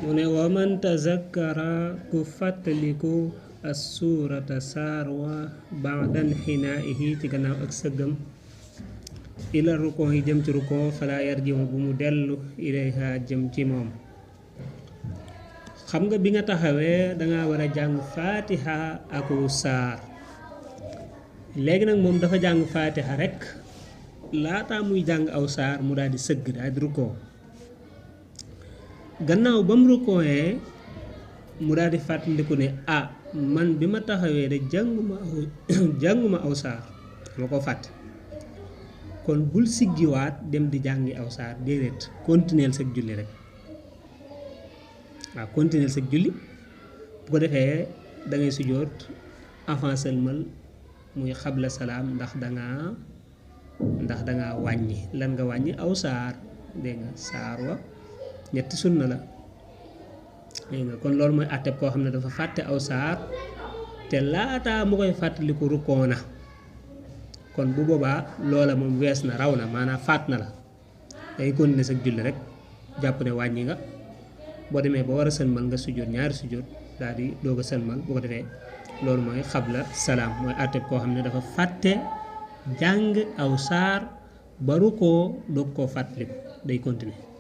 mu ne wa man tazakkara ku fàttaliku as-suurata saar wa ba'dan xinaa'ihi ci gannaaw ak sëggam ila rukoo yi jëm ci rukoo fala yarjimu bu mu dellu ilayha jëm ci moom. xam nga bi nga taxawee danga war a jàng faatiha aku saar léegi nag moom dafa jàng faatiha rekk laata muy jàng aw saar mu daal di sëgg daal di rukoo. gannaaw ba mu rukooyee mu daal di fàttaliku ne man bi ma taxawee de jànguma aw saar ma ko fàtte kon bul siggiwaat dem di jàngi aw saar déedéet continuer sa julli rek continuer sa julli bu ko defee da ngay sujjóot avant sëlmal muy xabla salaam ndax danga wàññi lan nga wàññi aw saar dégg nga saar wa ñetti sunna la dégg nga kon loolu mooy àtteb koo xam ne dafa fàtte aw saar te laata mu koy fàttaliku rukkoo na kon bu boobaa loola moom wees na raw na maanaam faat na la day continuer sa julli rek jàpp ne wàññi nga boo demee ba war a sëlmal nga sujjóot ñaari sujjóot daal di doog a sëlmal bu ko defee loolu mooy xabla salaam mooy àtteb koo xam ne dafa fàtte jàng aw saar ba rukkoo doog koo fàttaliku day continuer